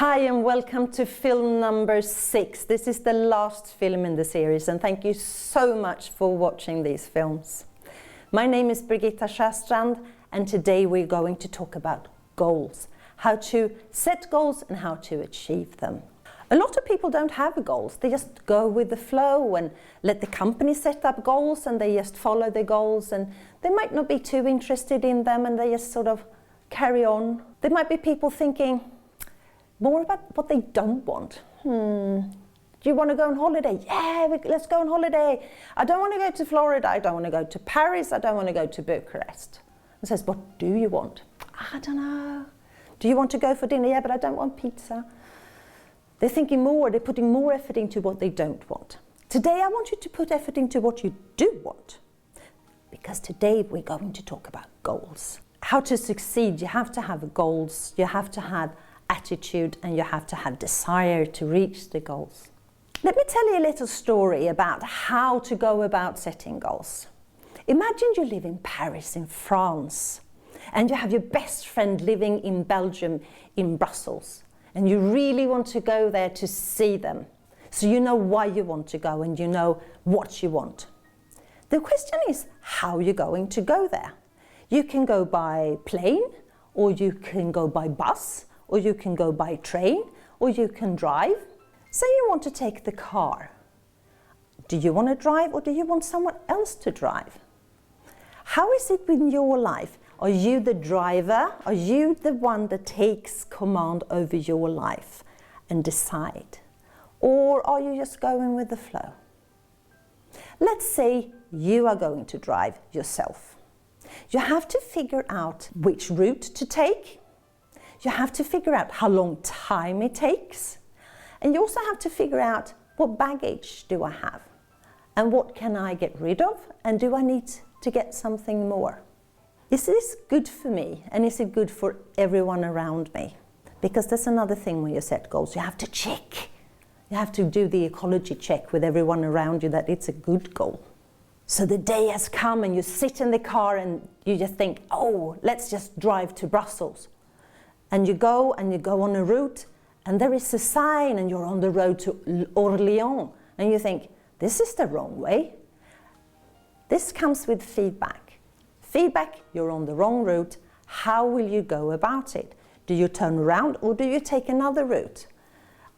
Hi and welcome to film number 6. This is the last film in the series and thank you so much for watching these films. My name is Birgitta Sjöstrand and today we're going to talk about goals. How to set goals and how to achieve them. A lot of people don't have goals, they just go with the flow and let the company set up goals and they just follow the goals and they might not be too interested in them and they just sort of carry on. There might be people thinking more about what they don't want. Do you want to go on holiday? Yeah, let's go on holiday. I don't want to go to Florida, I don't want to go to Paris, I don't want to go to Bucharest. And says, what do you want? I don't know. Do you want to go for dinner? Yeah, but I don't want pizza. They're thinking more, they're putting more effort into what they don't want. Today I want you to put effort into what you do want. Because today we're going to talk about goals. How to succeed, you have to have goals, you have to have attitude and you have to have desire to reach the goals. Let me tell you a little story about how to go about setting goals. Imagine you live in Paris in France and you have your best friend living in Belgium in Brussels and you really want to go there to see them. So you know why you want to go and you know what you want. The question is how you're going to go there. You can go by plane or you can go by bus or you can go by train, or you can drive. Say you want to take the car. Do you want to drive or do you want someone else to drive? How is it in your life? Are you the driver? Are you the one that takes command over your life and decide? Or are you just going with the flow? Let's say you are going to drive yourself. You have to figure out which route to take. You have to figure out how long time it takes. And you also have to figure out what baggage do I have? And what can I get rid of? And do I need to get something more? Is this good for me? And is it good for everyone around me? Because that's another thing when you set goals. You have to check. You have to do the ecology check with everyone around you that it's a good goal. So the day has come and you sit in the car and you just think, oh, let's just drive to Brussels. And you go on a route and there is a sign and you're on the road to Orléans and you think, this is the wrong way. This comes with feedback. Feedback, you're on the wrong route. How will you go about it? Do you turn around or do you take another route?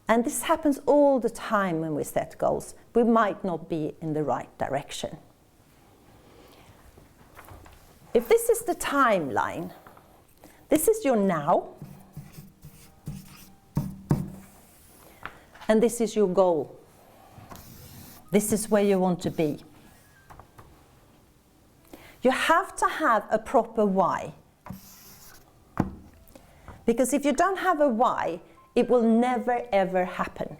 And this happens all the time when we set goals. We might not be in the right direction. If this is the timeline, this is your now, and this is your goal. This is where you want to be. You have to have a proper why. Because if you don't have a why, it will never ever happen.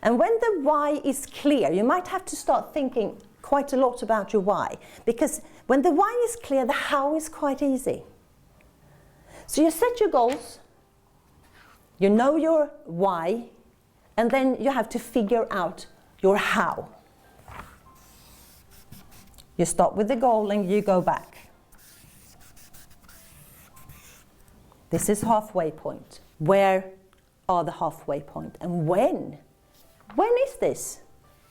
And when the why is clear, you might have to start thinking quite a lot about your why. Because when the why is clear, the how is quite easy. So you set your goals, you know your why, and then you have to figure out your how. You start with the goal and you go back. This is halfway point. Where are the halfway point? And when? When is this?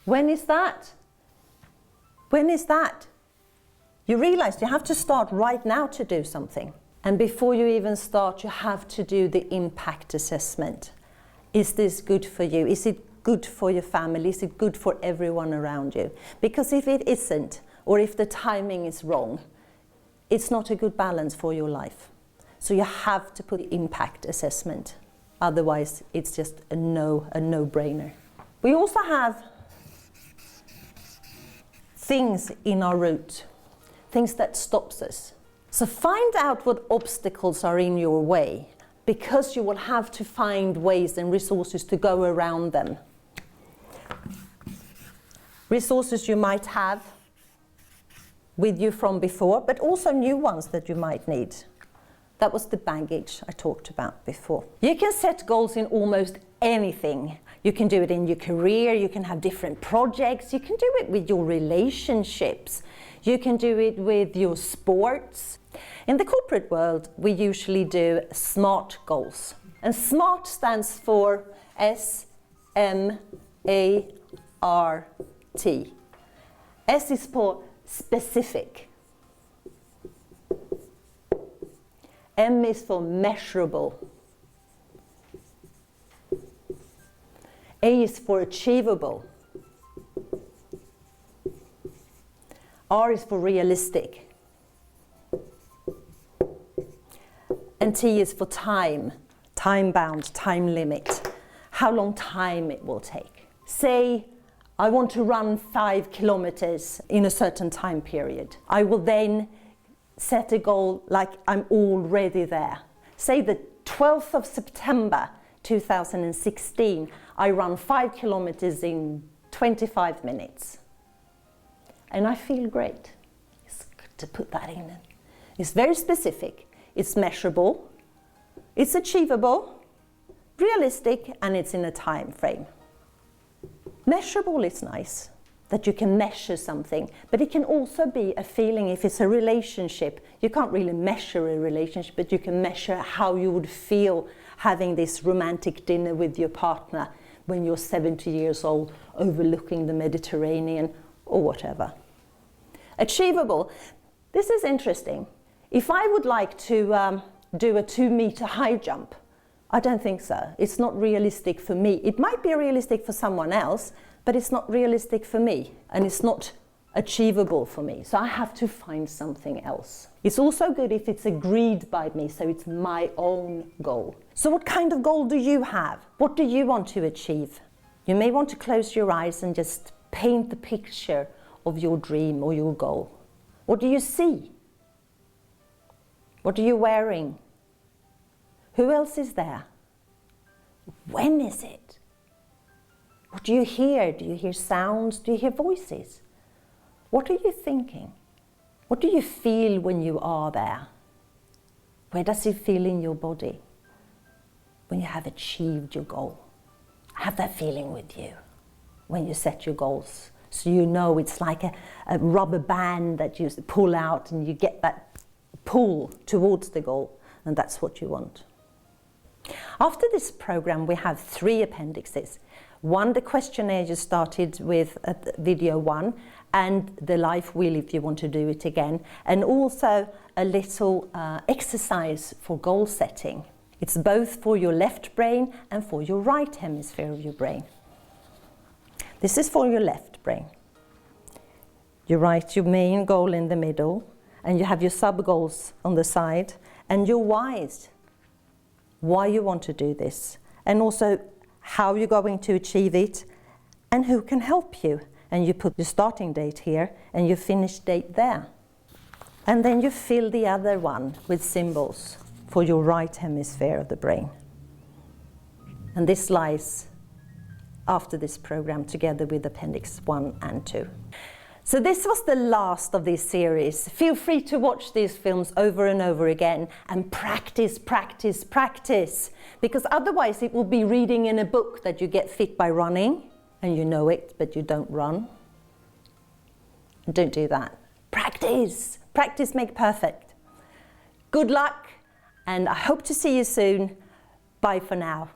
When is that? When is that? You realize you have to start right now to do something. And before you even start, you have to do the impact assessment. Is this good for you? Is it good for your family? Is it good for everyone around you? Because if it isn't, or if the timing is wrong, it's not a good balance for your life. So you have to put the impact assessment. Otherwise, it's just a no-brainer. We also have things in our route, things that stops us. So find out what obstacles are in your way, because you will have to find ways and resources to go around them. Resources you might have with you from before, but also new ones that you might need. That was the baggage I talked about before. You can set goals in almost anything. You can do it in your career, you can have different projects, you can do it with your relationships, you can do it with your sports. In the corporate world, we usually do SMART goals. And SMART stands for S-M-A-R-T. S is for specific. M is for measurable. A is for achievable. R is for realistic. And T is for time. Time-bound, time limit. How long time it will take. Say, I want to run 5 kilometers in a certain time period. I will then set a goal like I'm already there. Say the 12th of September 2016, I run 5 kilometers in 25 minutes. And I feel great. It's good to put that in. It's very specific. It's measurable. It's achievable, realistic, and it's in a time frame. Measurable is nice, that you can measure something, but it can also be a feeling. If it's a relationship, you can't really measure a relationship, but you can measure how you would feel having this romantic dinner with your partner when you're 70 years old, overlooking the Mediterranean or whatever. Achievable. This is interesting. If I would like to do a 2-meter high jump, I don't think so. It's not realistic for me. It might be realistic for someone else, but it's not realistic for me, and it's not achievable for me. So I have to find something else. It's also good if it's agreed by me, so it's my own goal. So what kind of goal do you have? What do you want to achieve? You may want to close your eyes and just paint the picture of your dream or your goal. What do you see? What are you wearing? Who else is there? When is it? What do you hear? Do you hear sounds? Do you hear voices? What are you thinking? What do you feel when you are there? Where does it feel in your body when you have achieved your goal? Have that feeling with you when you set your goals. So you know it's like a rubber band that you pull out and you get that pull towards the goal, and that's what you want. After this program, we have 3 appendixes. One, the questionnaire you started with at video 1, and the life wheel if you want to do it again, and also a little exercise for goal setting. It's both for your left brain and for your right hemisphere of your brain. This is for your left brain. You write your main goal in the middle, and you have your sub-goals on the side, and your whys, why you want to do this, and also how you're going to achieve it, and who can help you. And you put your starting date here, and your finish date there. And then you fill the other one with symbols for your right hemisphere of the brain. And this lies after this program together with Appendix 1 and 2. So this was the last of this series. Feel free to watch these films over and over again and practice, practice, practice. Because otherwise it will be reading in a book that you get fit by running, and you know it, but you don't run. Don't do that. Practice. Practice make perfect. Good luck, and I hope to see you soon. Bye for now.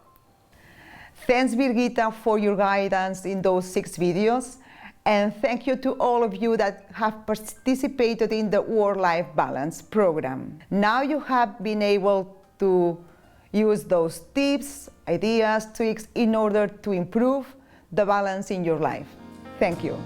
Thanks, Birgitta, for your guidance in those 6 videos. And thank you to all of you that have participated in the Work-Life Balance program. Now you have been able to use those tips, ideas, tricks in order to improve the balance in your life. Thank you.